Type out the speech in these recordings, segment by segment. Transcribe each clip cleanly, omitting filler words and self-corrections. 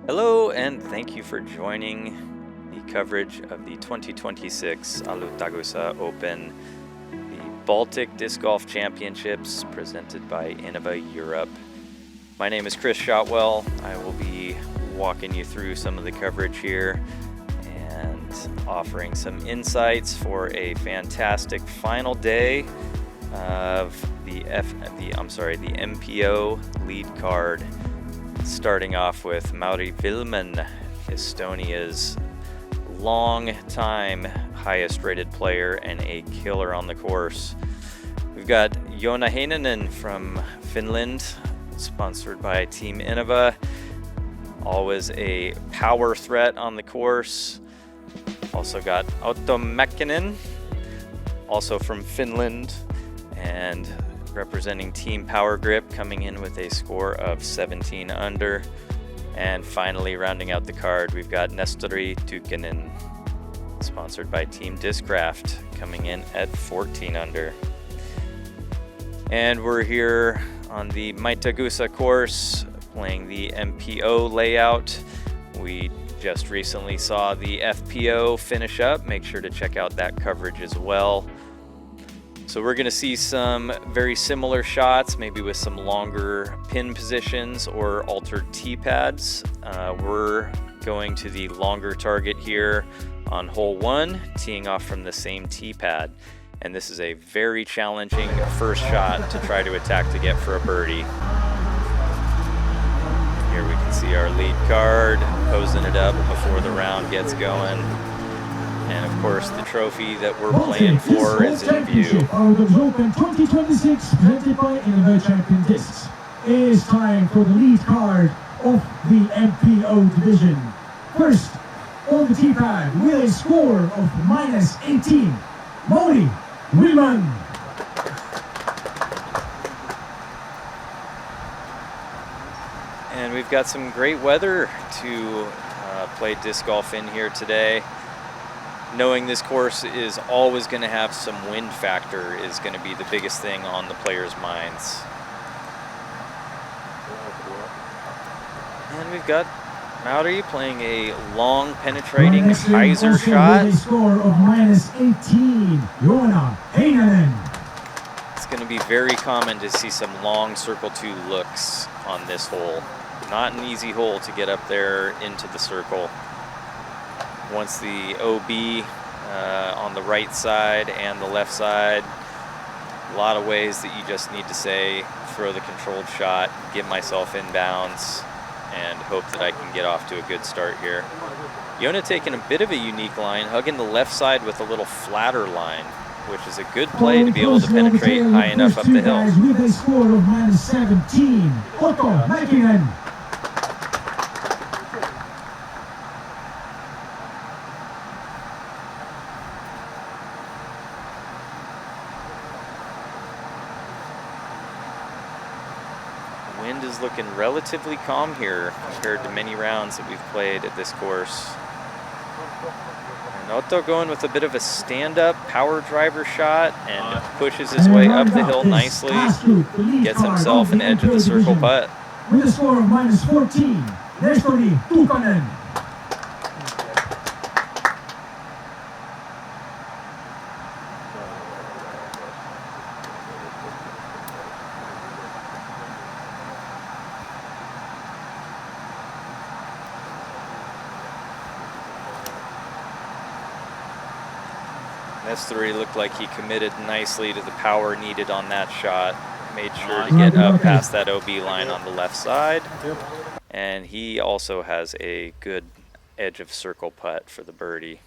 Hello, and thank you for joining the coverage of the 2026 Alutaguse Open, the Baltic Disc Golf Championships presented by Innova Europe. My name is Chris Shotwell. I will be walking you through some of the coverage here and offering some insights for a fantastic final day of the MPO lead card. Starting off with Mauri Villmann, Estonia's long-time highest-rated player and a killer on the course. We've got Joona Heinänen from Finland, sponsored by Team Innova. Always a power threat on the course. Also got Otto Mäkinen, also from Finland, and representing Team Power Grip, coming in with a score of 17 under. And finally, rounding out the card, we've got Nestori Tuhkanen, sponsored by Team Discraft, coming in at 14 under. And we're here on the Alutaguse course, playing the MPO layout. We just recently saw the FPO finish up. Make sure to check out that coverage as well. So we're going to see some very similar shots, maybe with some longer pin positions or altered tee pads. We're going to the longer target here on hole 1, teeing off from the same tee pad. And this is a very challenging first shot to try to attack to get for a birdie. Here we can see our lead card, posing it up before the round gets going. And of course, the trophy that we're playing for is in view. Alutaguse Open 2026, presented by Innova Champion Discs. It is time for the lead card of the MPO division. First, on the tee pad with a score of -18, Mauri Villmann. And we've got some great weather to play disc golf in here today. Knowing this course is always going to have some wind factor is going to be the biggest thing on the players' minds. And we've got Mauri playing a long penetrating hyzer shot. With a score of -18, Joona Heinänen. It's going to be very common to see some long circle 2 looks on this hole. Not an easy hole to get up there into the circle. Once the OB on the right side and the left side, a lot of ways that you just need to say, throw the controlled shot, get myself inbounds, and hope that I can get off to a good start here. Joona taking a bit of a unique line, hugging the left side with a little flatter line, which is a good play to be able to penetrate high enough up the hill. With a score of -17, Otto Mäkinen. Wind is looking relatively calm here compared to many rounds that we've played at this course. And Otto going with a bit of a stand-up power driver shot and pushes his way up the hill nicely. Gets himself an edge of the circle putt. With a score of -14, Nestori Tuhkanen. Nestori looked like he committed nicely to the power needed on that shot. Made sure to get up past that OB line on the left side. And he also has a good edge of circle putt for the birdie.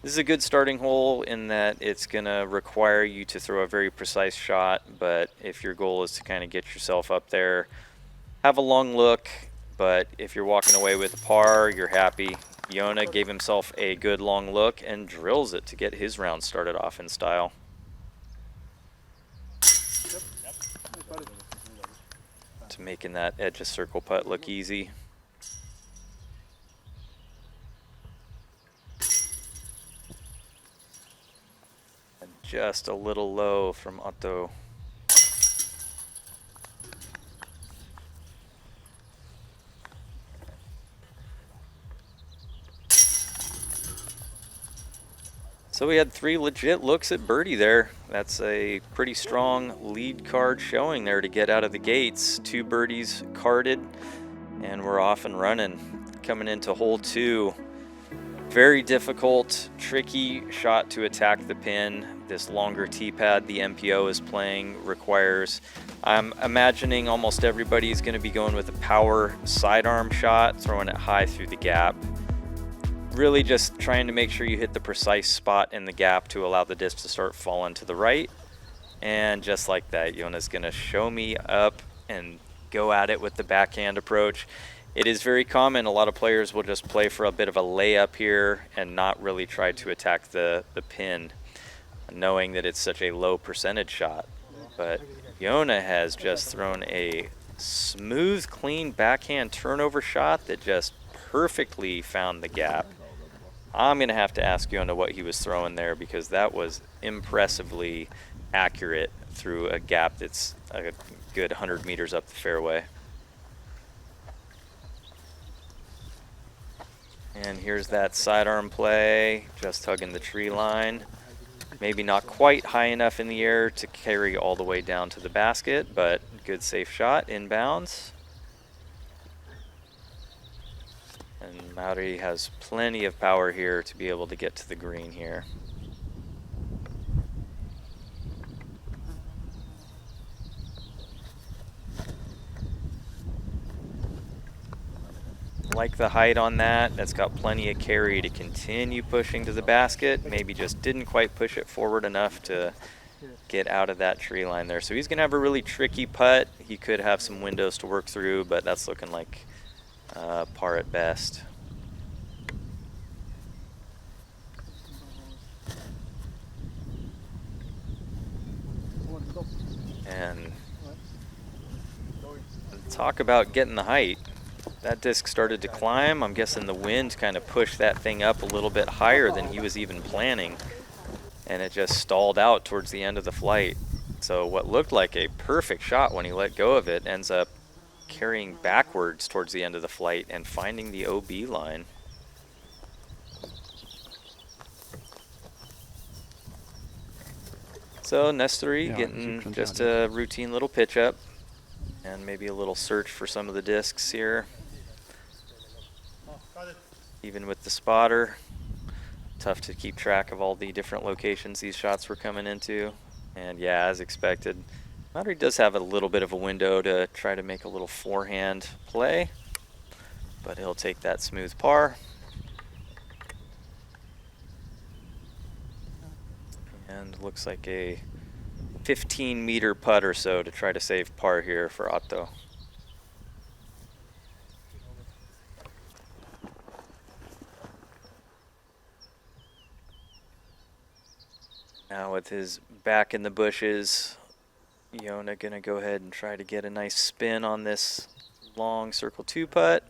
This is a good starting hole in that it's going to require you to throw a very precise shot, but if your goal is to kind of get yourself up there, have a long look, but if you're walking away with a par, you're happy. Joona gave himself a good long look and drills it to get his round started off in style. To making that edge of circle putt look easy. And just a little low from Otto. So we had 3 legit looks at birdie there. That's a pretty strong lead card showing there to get out of the gates. 2 birdies carded, and we're off and running. Coming into hole 2. Very difficult, tricky shot to attack the pin. This longer tee pad the MPO is playing requires, I'm imagining almost everybody is going to be going with a power sidearm shot, throwing it high through the gap. Really just trying to make sure you hit the precise spot in the gap to allow the disc to start falling to the right. And just like that, Joona's going to show me up and go at it with the backhand approach. It is very common. A lot of players will just play for a bit of a layup here and not really try to attack the pin, knowing that it's such a low percentage shot. But Joona has just thrown a smooth, clean backhand turnover shot that just perfectly found the gap. I'm going to have to ask Joona what he was throwing there, because that was impressively accurate through a gap that's a good 100 meters up the fairway. And here's that sidearm play, just hugging the tree line. Maybe not quite high enough in the air to carry all the way down to the basket, but good safe shot inbounds. And Mauri has plenty of power here to be able to get to the green here. Like the height on that. That's got plenty of carry to continue pushing to the basket. Maybe just didn't quite push it forward enough to get out of that tree line there. So he's going to have a really tricky putt. He could have some windows to work through, but that's looking like par at best. And talk about getting the height. That disc started to climb. I'm guessing the wind kind of pushed that thing up a little bit higher than he was even planning, and it just stalled out towards the end of the flight. So what looked like a perfect shot when he let go of it ends up carrying backwards towards the end of the flight and finding the OB line. So Nestori getting just a routine little pitch up and maybe a little search for some of the discs here. Even with the spotter, tough to keep track of all the different locations these shots were coming into. And yeah, as expected, Mauri does have a little bit of a window to try to make a little forehand play, but he'll take that smooth par. And looks like a 15-meter putt or so to try to save par here for Otto. Now with his back in the bushes, Joona gonna go ahead and try to get a nice spin on this long circle 2 putt.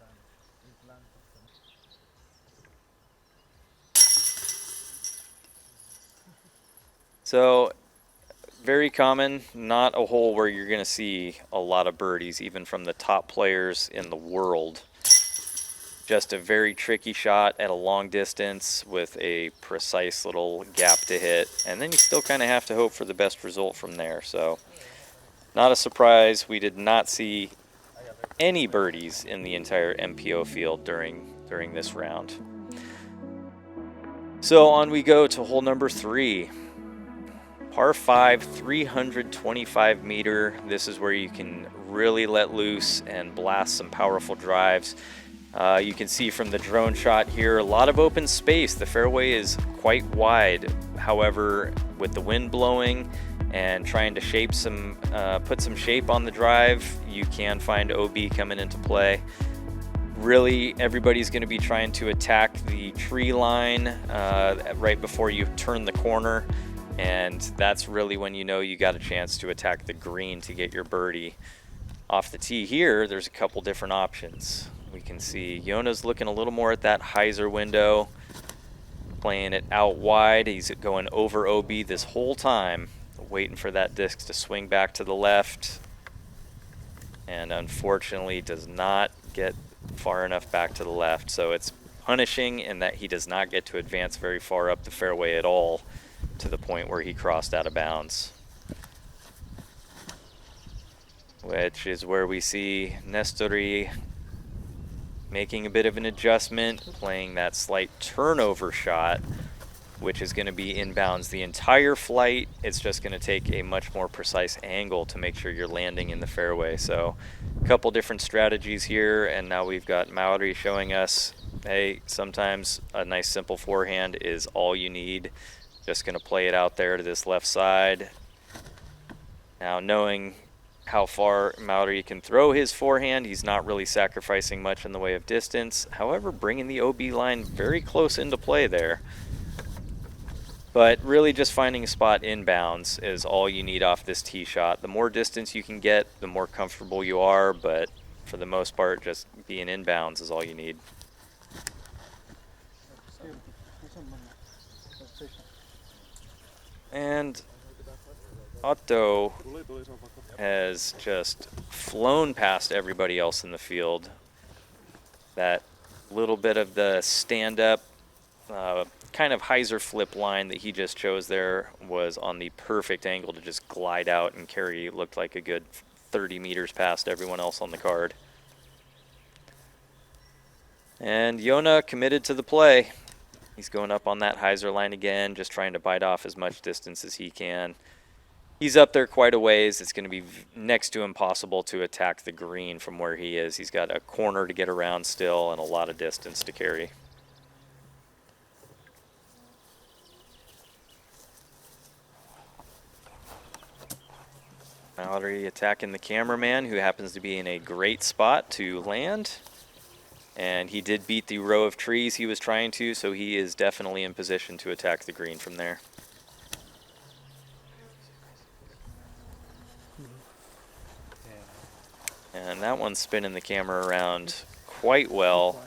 So very common, not a hole where you're gonna see a lot of birdies, even from the top players in the world. Just a very tricky shot at a long distance with a precise little gap to hit. And then you still kind of have to hope for the best result from there. So not a surprise. We did not see any birdies in the entire MPO field during this round. So on we go to hole number 3. Par 5, 325 meter. This is where you can really let loose and blast some powerful drives. You can see from the drone shot here, a lot of open space. The fairway is quite wide. However, with the wind blowing and trying to shape some, put some shape on the drive, you can find OB coming into play. Really, everybody's going to be trying to attack the tree line right before you turn the corner, and that's really when you know you got a chance to attack the green to get your birdie. Off the tee here, there's a couple different options. We can see Joona's looking a little more at that hyzer window, playing it out wide. He's going over OB this whole time, waiting for that disc to swing back to the left, and unfortunately does not get far enough back to the left. So it's punishing in that he does not get to advance very far up the fairway at all to the point where he crossed out of bounds. Which is where we see Nestori making a bit of an adjustment, playing that slight turnover shot, which is going to be inbounds the entire flight. It's just going to take a much more precise angle to make sure you're landing in the fairway. So a couple different strategies here, and now we've got Mauri showing us, hey, sometimes a nice simple forehand is all you need. Just going to play it out there to this left side. Now, knowing how far Mauri can throw his forehand, he's not really sacrificing much in the way of distance. However, bringing the OB line very close into play there. But really just finding a spot inbounds is all you need off this tee shot. The more distance you can get, the more comfortable you are, but for the most part, just being inbounds is all you need. And Otto has just flown past everybody else in the field. That little bit of the stand-up kind of hyzer flip line that he just chose there was on the perfect angle to just glide out and carry. Looked like a good 30 meters past everyone else on the card. And Joona committed to the play. He's going up on that hyzer line again, just trying to bite off as much distance as he can. He's up there quite a ways. It's going to be next to impossible to attack the green from where he is. He's got a corner to get around still and a lot of distance to carry. Mauri attacking the cameraman, who happens to be in a great spot to land. And he did beat the row of trees he was trying to, so he is definitely in position to attack the green from there. And that one's spinning the camera around quite well.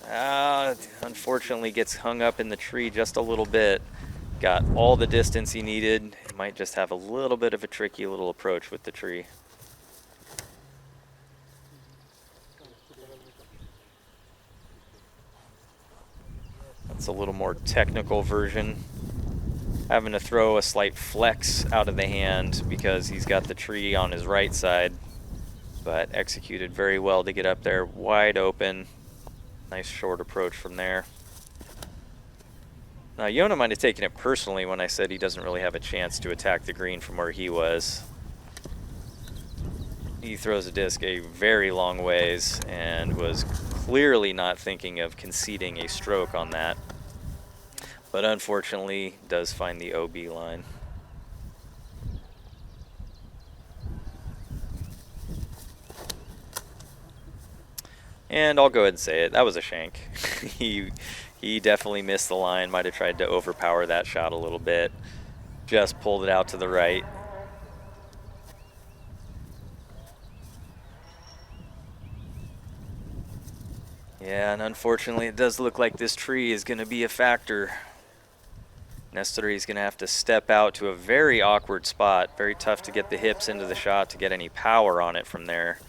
Unfortunately gets hung up in the tree just a little bit. Got all the distance he needed. Might just have a little bit of a tricky little approach with the tree. That's a little more technical version. Having to throw a slight flex out of the hand because he's got the tree on his right side. But executed very well to get up there wide open. Nice short approach from there. Now, Joona might have taken it personally when I said he doesn't really have a chance to attack the green from where he was. He throws a disc a very long ways and was clearly not thinking of conceding a stroke on that. But unfortunately, does find the OB line. And I'll go ahead and say it, that was a shank. He definitely missed the line, might have tried to overpower that shot a little bit. Just pulled it out to the right. Yeah, and unfortunately it does look like this tree is going to be a factor. Nestori is going to have to step out to a very awkward spot. Very tough to get the hips into the shot to get any power on it from there.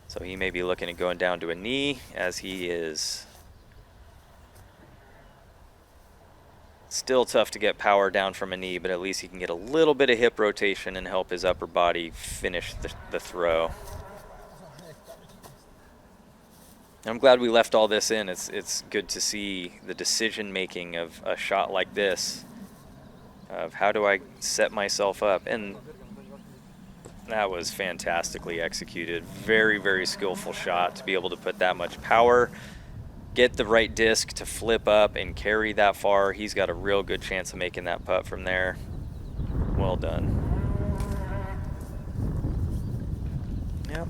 So he may be looking at going down to a knee, as he is. Still tough to get power down from a knee, but at least he can get a little bit of hip rotation and help his upper body finish the throw. I'm glad we left all this in. It's good to see the decision making of a shot like this, of how do I set myself up. And that was fantastically executed. Very, very skillful shot to be able to put that much power, get the right disc to flip up and carry that far. He's got a real good chance of making that putt from there. Well done. Yep.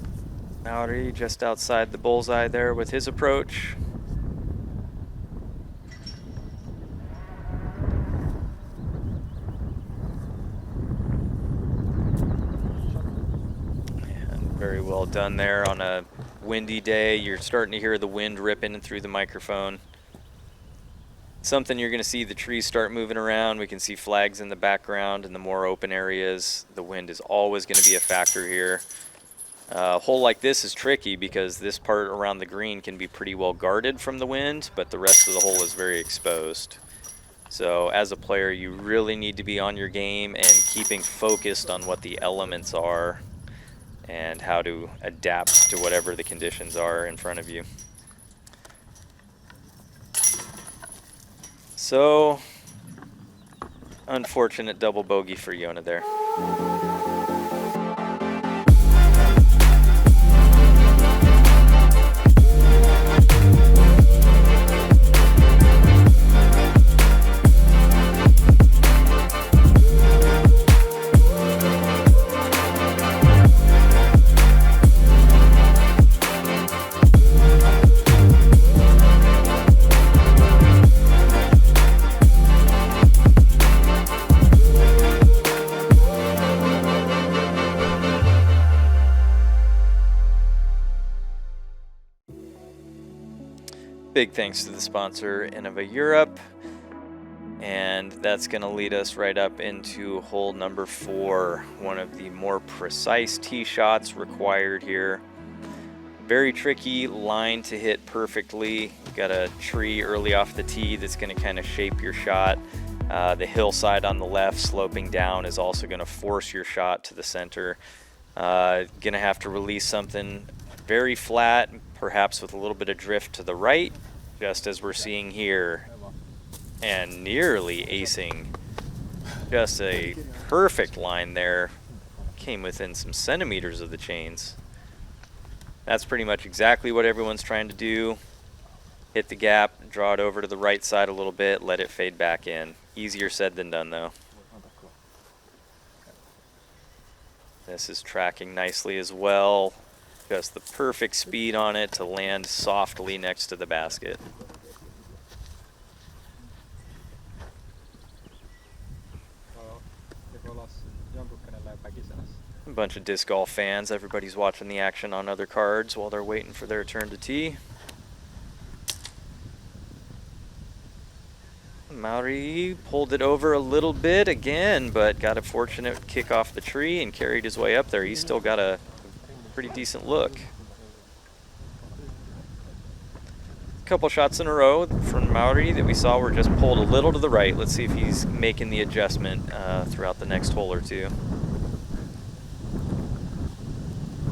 Mauri just outside the bullseye there with his approach. Very well done there on a windy day. You're starting to hear the wind ripping through the microphone. Something you're going to see the trees start moving around. We can see flags in the background in the more open areas. The wind is always going to be a factor here. A hole like this is tricky because this part around the green can be pretty well guarded from the wind, but the rest of the hole is very exposed. So as a player, you really need to be on your game and keeping focused on what the elements are and how to adapt to whatever the conditions are in front of you. So, unfortunate double bogey for Joona there. Big thanks to the sponsor, Innova Europe. And that's going to lead us right up into hole number 4, one of the more precise tee shots required here. Very tricky line to hit perfectly. You've got a tree early off the tee that's going to kind of shape your shot. The hillside on the left sloping down is also going to force your shot to the center. Going to have to release something very flat, perhaps with a little bit of drift to the right, just as we're seeing here, and nearly acing. Just a perfect line there. Came within some centimeters of the chains. That's pretty much exactly what everyone's trying to do. Hit the gap, draw it over to the right side a little bit, let it fade back in. Easier said than done though. This is tracking nicely as well. Just the perfect speed on it to land softly next to the basket. A bunch of disc golf fans. Everybody's watching the action on other cards while they're waiting for their turn to tee. Mauri pulled it over a little bit again, but got a fortunate kick off the tree and carried his way up there. He's still got a pretty decent look. A couple shots in a row from Mauri that we saw were just pulled a little to the right. Let's see if he's making the adjustment throughout the next hole or two.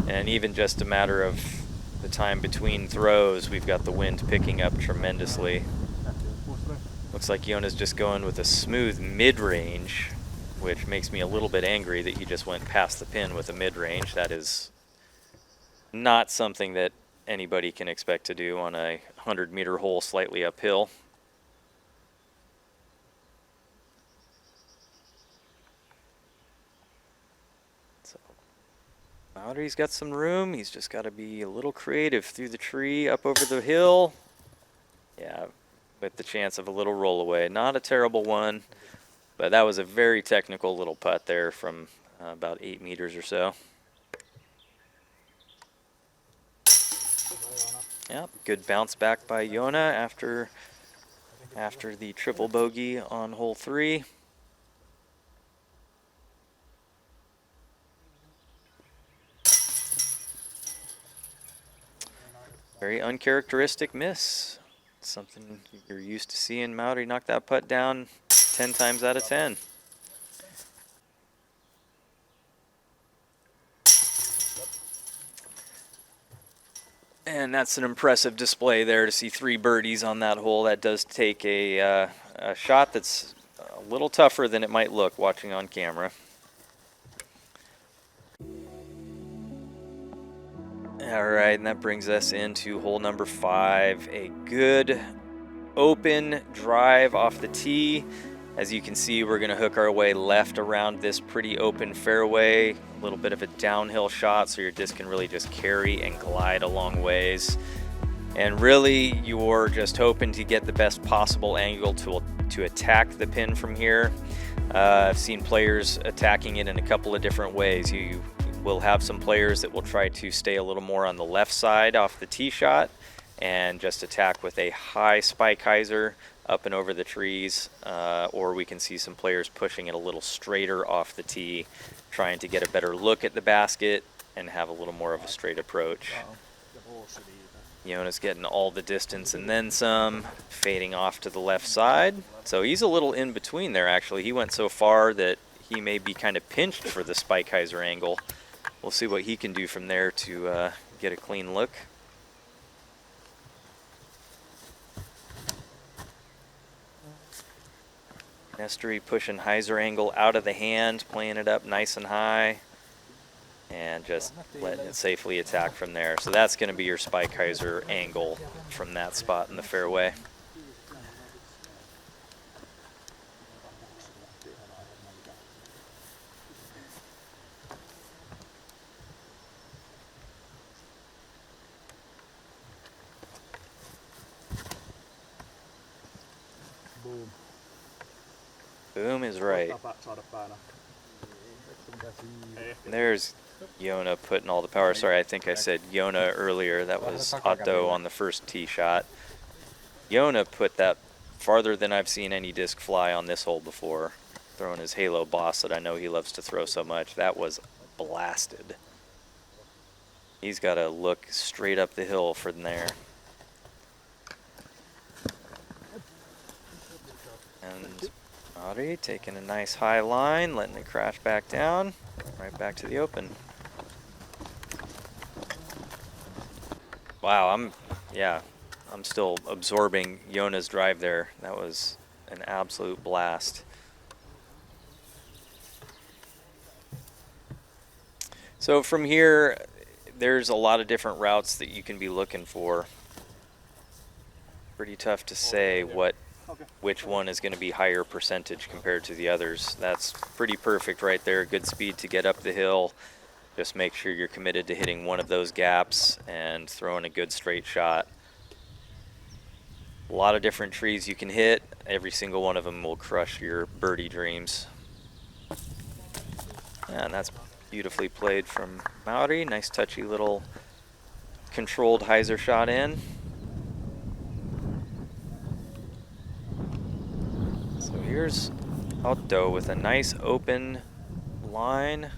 And even just a matter of the time between throws, we've got the wind picking up tremendously. Looks like Joona's just going with a smooth mid-range, which makes me a little bit angry that he just went past the pin with a mid-range. That is not something that anybody can expect to do on a 100-meter hole slightly uphill. So Mauri's got some room. He's just got to be a little creative through the tree, up over the hill. Yeah, with the chance of a little roll away. Not a terrible one, but that was a very technical little putt there from about 8 meters or so. Yeah, good bounce back by Joona after the triple bogey on hole 3. Very uncharacteristic miss. Something you're used to seeing Mauri knock that putt down 10 times out of 10. And that's an impressive display there to see 3 birdies on that hole. That does take a shot that's a little tougher than it might look watching on camera. All right, and that brings us into hole number 5. A good open drive off the tee. As you can see, we're going to hook our way left around this pretty open fairway. A little bit of a downhill shot, so your disc can really just carry and glide a long ways. And really, you're just hoping to get the best possible angle to attack the pin from here. I've seen players attacking it in a couple of different ways. You will have some players that will try to stay a little more on the left side off the tee shot and just attack with a high spike hyzer up and over the trees, or we can see some players pushing it a little straighter off the tee, trying to get a better look at the basket and have a little more of a straight approach. Joona's getting all the distance and then some, fading off to the left side. So he's a little in between there, actually. He went so far that he may be kind of pinched for the Spike-Heiser angle. We'll see what he can do from there to get a clean look. Nestori pushing Heiser angle out of the hand, playing it up nice and high, and just letting it safely attack from there. So that's going to be your Spike-Heiser angle from that spot in the fairway. Boom is right. There's Joona putting all the power. Sorry, I think I said Joona earlier. That was Otto on the first tee shot. Joona put that farther than I've seen any disc fly on this hole before, throwing his Halo Boss that I know he loves to throw so much. That was blasted. He's got to look straight up the hill from there. And Mauri taking a nice high line, letting it crash back down, right back to the open. Wow, I'm still absorbing Joona's drive there. That was an absolute blast. So from here, there's a lot of different routes that you can be looking for. Pretty tough to say which one is going to be higher percentage compared to the others. That's pretty perfect right there. Good speed to get up the hill. Just make sure you're committed to hitting one of those gaps and throwing a good straight shot. A lot of different trees you can hit. Every single one of them will crush your birdie dreams. And that's beautifully played from Mauri. Nice touchy little controlled Heiser shot in. So here's Otto with a nice open line.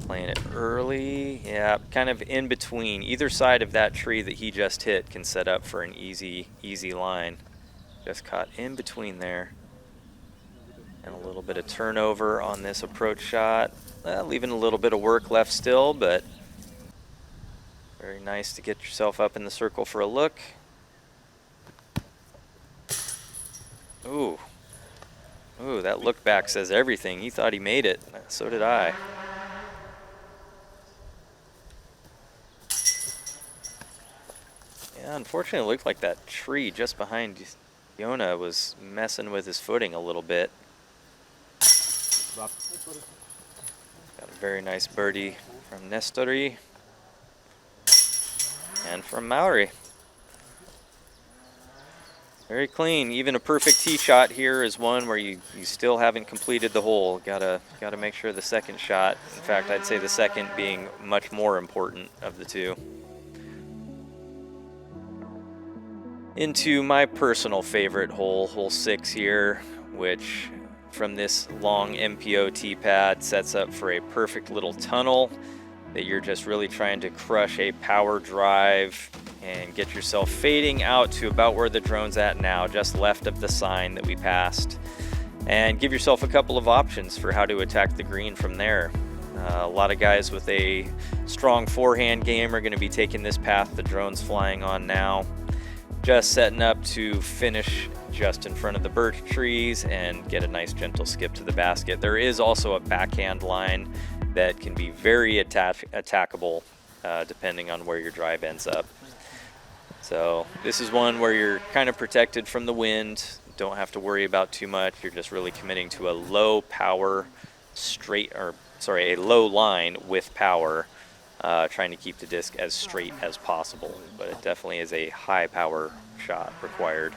Playing it early. Yeah, kind of in between. Either side of that tree that he just hit can set up for an easy line. Just caught in between there. And a little bit of turnover on this approach shot. Leaving a little bit of work left still, but very nice to get yourself up in the circle for a look. Ooh, that look back says everything. He thought he made it. So did I. Yeah, unfortunately it looked like that tree just behind Joona was messing with his footing a little bit. Got a very nice birdie from Nestori and from Mauri. Very clean. Even a perfect tee shot here is one where you still haven't completed the hole. Gotta make sure the second shot, in fact I'd say the second being much more important of the two. Into my personal favorite hole, hole 6 here, which from this long MPO tee pad sets up for a perfect little tunnel that you're just really trying to crush a power drive and get yourself fading out to about where the drone's at now, just left of the sign that we passed, and give yourself a couple of options for how to attack the green from there. A lot of guys with a strong forehand game are going to be taking this path the drone's flying on now, just setting up to finish just in front of the birch trees and get a nice gentle skip to the basket. There is also a backhand line that can be very attackable depending on where your drive ends up. So this is one where you're kind of protected from the wind, don't have to worry about too much. You're just really committing to a low power a low line with power, trying to keep the disc as straight as possible, but it definitely is a high power shot required.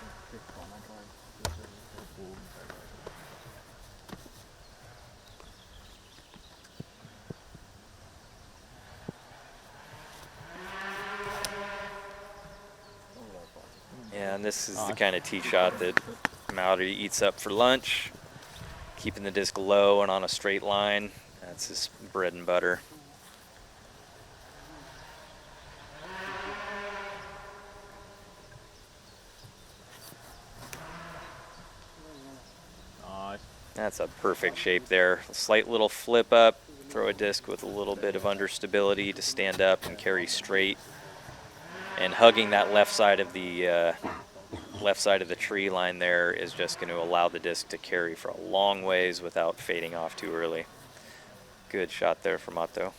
Yeah, and this is the kind of tee shot that Mauri eats up for lunch, keeping the disc low and on a straight line. That's his bread and butter. That's a perfect shape there. A slight little flip up, throw a disc with a little bit of understability to stand up and carry straight. And hugging that left side of the tree line there is just going to allow the disc to carry for a long ways without fading off too early. Good shot there from Otto.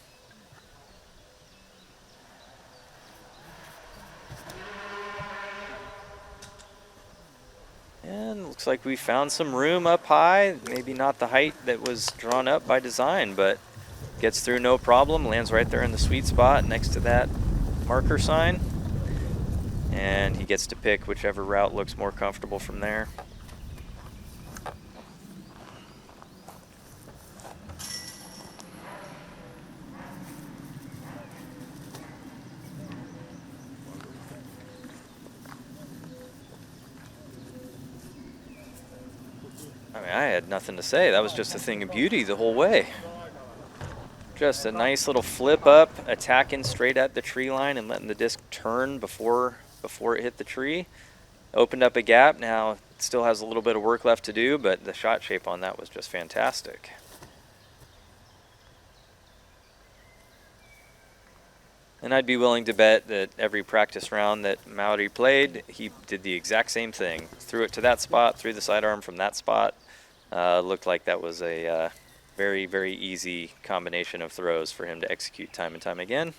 And looks like we found some room up high. Maybe not the height that was drawn up by design, but gets through no problem. Lands right there in the sweet spot next to that marker sign. And he gets to pick whichever route looks more comfortable from there. I mean, I had nothing to say. That was just a thing of beauty the whole way. Just a nice little flip up, attacking straight at the tree line and letting the disc turn before it hit the tree. Opened up a gap. Now it still has a little bit of work left to do, but the shot shape on that was just fantastic. And I'd be willing to bet that every practice round that Mauri played, he did the exact same thing. Threw it to that spot, threw the sidearm from that spot. Looked like that was a very, very easy combination of throws for him to execute time and time again.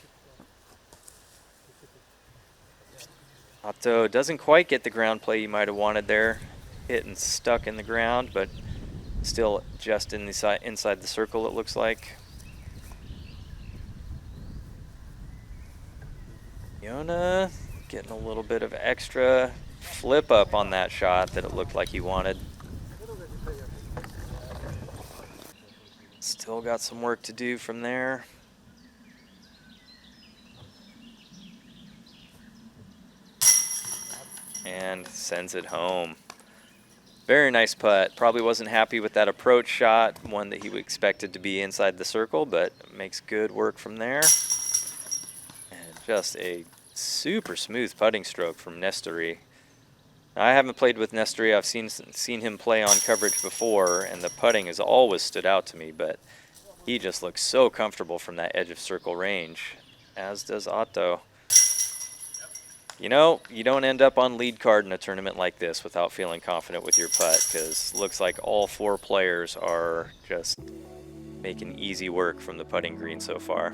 Otto doesn't quite get the ground play you might have wanted there. Hit and stuck in the ground, but still just inside the circle, it looks like. Joona getting a little bit of extra flip up on that shot that it looked like he wanted. Still got some work to do from there. And sends it home. Very nice putt. Probably wasn't happy with that approach shot, one that he expected to be inside the circle, but makes good work from there. And just a super smooth putting stroke from Nestori. I haven't played with Nestori. I've seen him play on coverage before, and the putting has always stood out to me, but he just looks so comfortable from that edge of circle range, as does Otto. You know, you don't end up on lead card in a tournament like this without feeling confident with your putt, because looks like all four players are just making easy work from the putting green so far.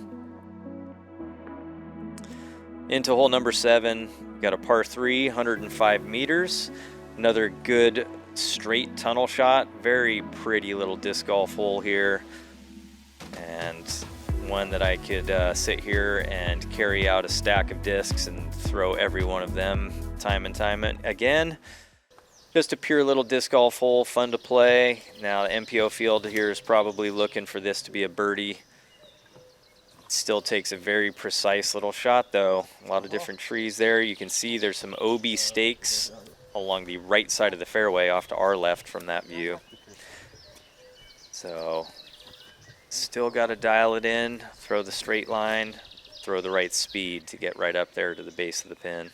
Into hole number 7, we've got a par 3, 105 meters. Another good straight tunnel shot. Very pretty little disc golf hole here. And one that I could sit here and carry out a stack of discs and throw every one of them time and time again. Just a pure little disc golf hole, fun to play. Now the MPO field here is probably looking for this to be a birdie. Still takes a very precise little shot though. A lot of different trees there. You can see there's some OB stakes along the right side of the fairway off to our left from that view. So still got to dial it in, throw the straight line, throw the right speed to get right up there to the base of the pin.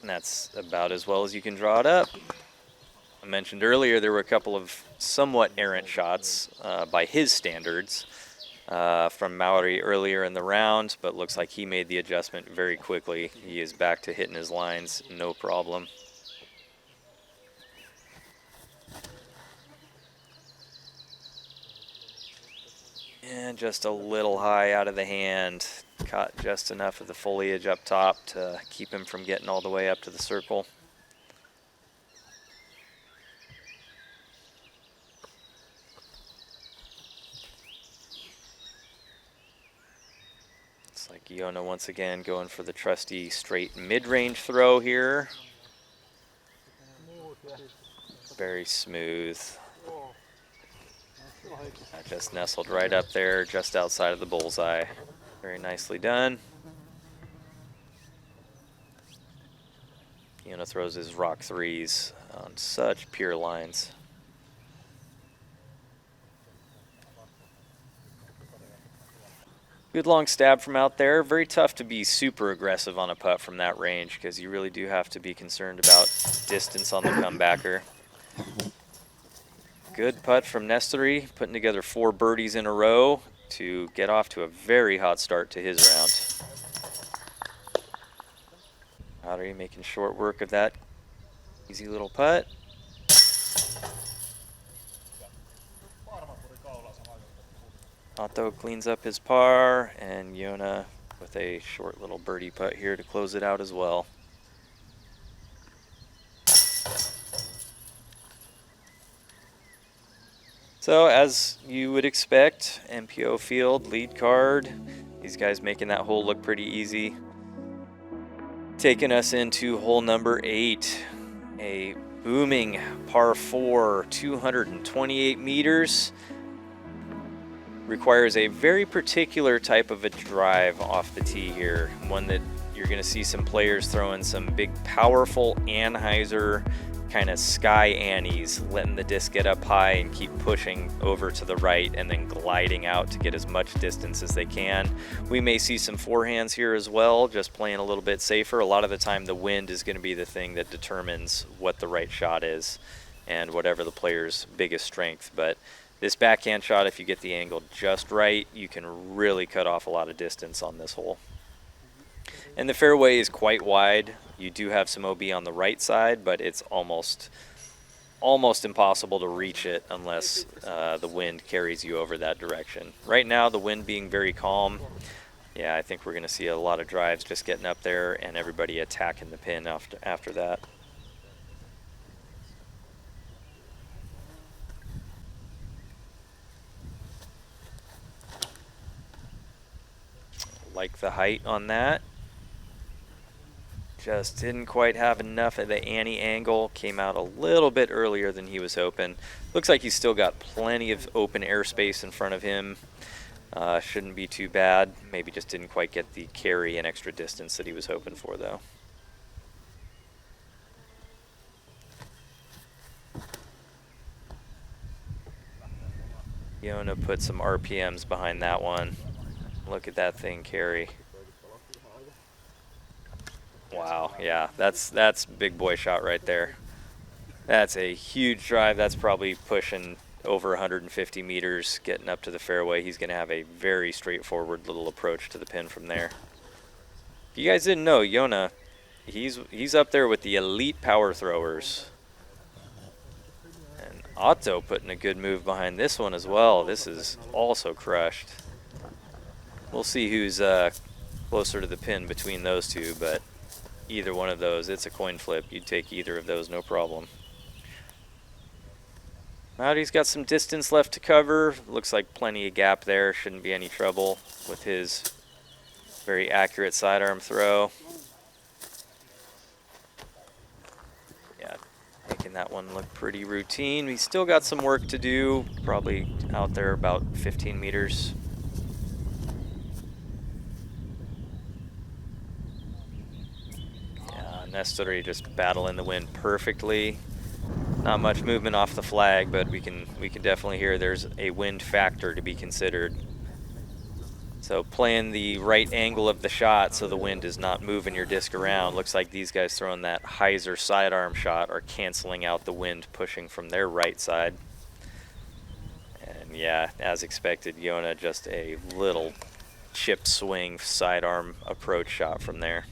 And that's about as well as you can draw it up. I mentioned earlier there were a couple of somewhat errant shots by his standards from Mauri earlier in the round, but looks like he made the adjustment very quickly. He is back to hitting his lines, no problem. And just a little high out of the hand. Caught just enough of the foliage up top to keep him from getting all the way up to the circle. Looks like Joona once again going for the trusty straight mid-range throw here. Very smooth. Just nestled right up there, just outside of the bullseye. Very nicely done. Joona throws his rock threes on such pure lines. Good long stab from out there. Very tough to be super aggressive on a putt from that range because you really do have to be concerned about distance on the comebacker. Good putt from Nestori, putting together 4 birdies in a row to get off to a very hot start to his round. Mauri making short work of that easy little putt. Otto cleans up his par, and Joona with a short little birdie putt here to close it out as well. So as you would expect, MPO field, lead card, these guys making that hole look pretty easy. Taking us into hole number 8, a booming par 4, 228 meters. Requires a very particular type of a drive off the tee here. One that you're going to see some players throwing some big powerful Anheuser kind of sky annies, letting the disc get up high and keep pushing over to the right and then gliding out to get as much distance as they can. We may see some forehands here as well, just playing a little bit safer. A lot of the time the wind is going to be the thing that determines what the right shot is and whatever the player's biggest strength. But this backhand shot, if you get the angle just right, you can really cut off a lot of distance on this hole. And the fairway is quite wide. You do have some OB on the right side, but it's almost impossible to reach it unless the wind carries you over that direction. Right now, the wind being very calm, yeah, I think we're going to see a lot of drives just getting up there and everybody attacking the pin after that. Like the height on that. Just didn't quite have enough of the Annie angle. Came out a little bit earlier than he was hoping. Looks like he's still got plenty of open airspace in front of him. Shouldn't be too bad. Maybe just didn't quite get the carry and extra distance that he was hoping for, though. Joona put some RPMs behind that one. Look at that thing carry. Wow, yeah, that's big boy shot right there. That's a huge drive. That's probably pushing over 150 meters, getting up to the fairway. He's going to have a very straightforward little approach to the pin from there. If you guys didn't know, Joona, he's up there with the elite power throwers. And Otto putting a good move behind this one as well. This is also crushed. We'll see who's closer to the pin between those two, but either one of those, it's a coin flip. You'd take either of those, no problem. Mauri's got some distance left to cover. Looks like plenty of gap there. Shouldn't be any trouble with his very accurate sidearm throw. Yeah, making that one look pretty routine. He's still got some work to do. Probably out there about 15 meters. Nestori just battling the wind perfectly. Not much movement off the flag, but we can definitely hear there's a wind factor to be considered. So playing the right angle of the shot so the wind is not moving your disc around. Looks like these guys throwing that hyzer sidearm shot are canceling out the wind pushing from their right side. And yeah, as expected, Joona just a little chip swing sidearm approach shot from there.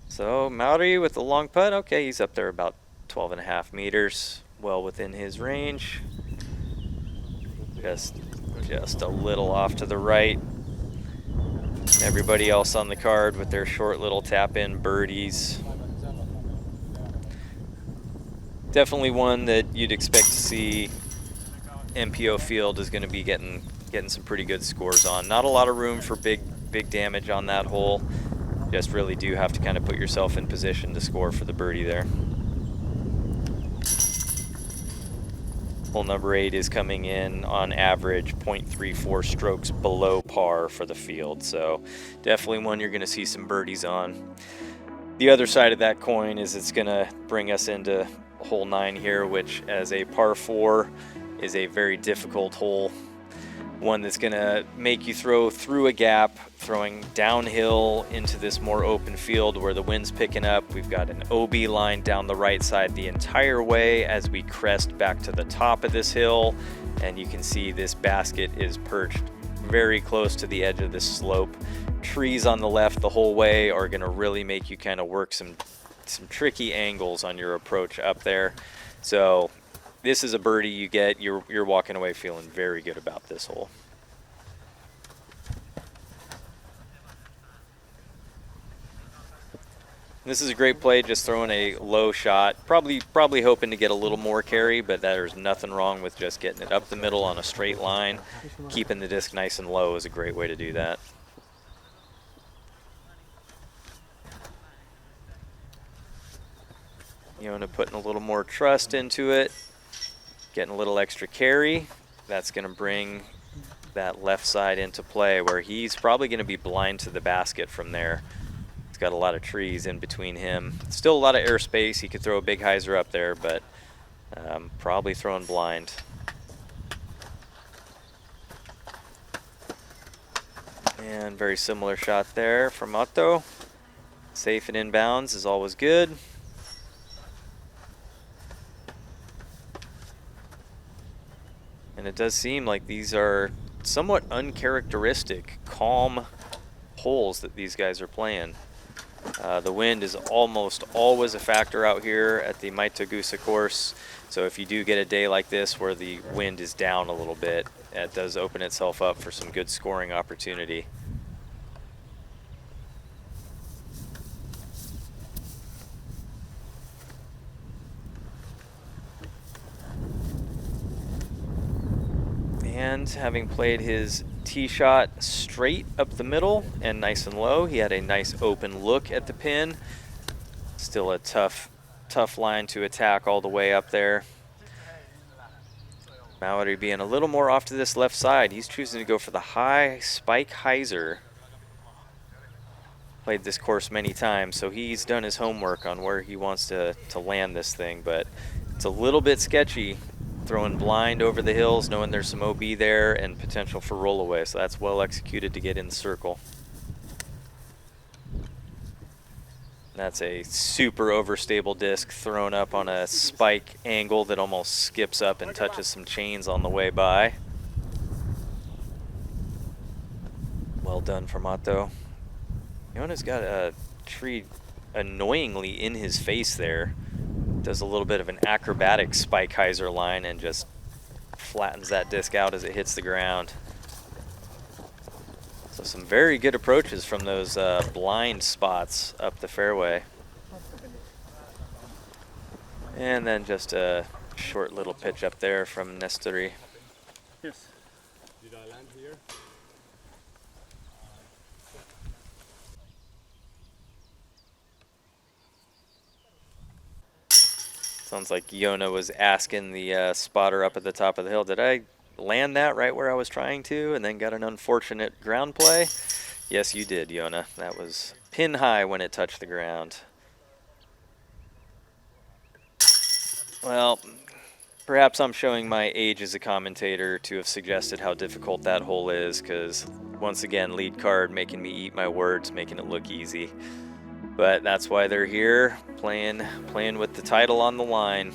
So Mauri with the long putt, okay, he's up there about 12.5 meters, well within his range. Just a little off to the right. Everybody else on the card with their short little tap-in birdies. Definitely one that you'd expect to see MPO field is going to be getting some pretty good scores on. Not a lot of room for big damage on that hole. Just really do have to kind of put yourself in position to score for the birdie there. Hole number 8 is coming in on average 0.34 strokes below par for the field, so definitely one you're going to see some birdies on. The other side of that coin is it's going to bring us into hole 9 here, which as a par 4 is a very difficult hole. one that's going to make you throw through a gap, throwing downhill into this more open field where the wind's picking up. We've got an OB line down the right side the entire way as we crest back to the top of this hill, and you can see this basket is perched very close to the edge of this slope. Trees on the left the whole way are going to really make you kind of work some tricky angles on your approach up there. So this is a birdie you get. You're walking away feeling very good about this hole. This is a great play, just throwing a low shot. Probably hoping to get a little more carry, but there's nothing wrong with just getting it up the middle on a straight line. Keeping the disc nice and low is a great way to do that. Joona putting a little more trust into it, getting a little extra carry. That's going to bring that left side into play where he's probably going to be blind to the basket from there. He's got a lot of trees in between him. Still a lot of airspace. He could throw a big hyzer up there, but probably throwing blind. And very similar shot there from Otto. Safe and inbounds is always good. And it does seem like these are somewhat uncharacteristic, calm holes that these guys are playing. The wind is almost always a factor out here at the Alutaguse course. So if you do get a day like this where the wind is down a little bit, it does open itself up for some good scoring opportunity. And having played his tee shot straight up the middle and nice and low, he had a nice open look at the pin. Still a tough line to attack all the way up there. Mauri being a little more off to this left side. He's choosing to go for the high spike hyzer. Played this course many times, so he's done his homework on where he wants to land this thing, but it's a little bit sketchy. Throwing blind over the hills, knowing there's some OB there and potential for rollaway, so that's well executed to get in the circle. That's a super overstable disc thrown up on a spike angle that almost skips up and touches some chains on the way by. Well done from Otto. Joona's got a tree annoyingly in his face there. Does a little bit of an acrobatic spike hyzer line and just flattens that disc out as it hits the ground. So some very good approaches from those blind spots up the fairway. And then just a short little pitch up there from Nestori. Yes. Did I land here? Sounds like Joona was asking the spotter up at the top of the hill, did I land that right where I was trying to and then got an unfortunate ground play? Yes, you did, Joona. That was pin high when it touched the ground. Well, perhaps I'm showing my age as a commentator to have suggested how difficult that hole is, because once again, lead card making me eat my words, making it look easy. But that's why they're here, playing with the title on the line.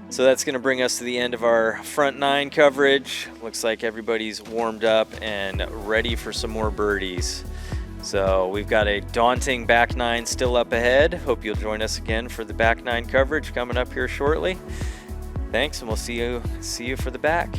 So that's going to bring us to the end of our front nine coverage. Looks like everybody's warmed up and ready for some more birdies. So we've got a daunting back nine still up ahead. Hope you'll join us again for the back nine coverage coming up here shortly. Thanks, and we'll see you for the back.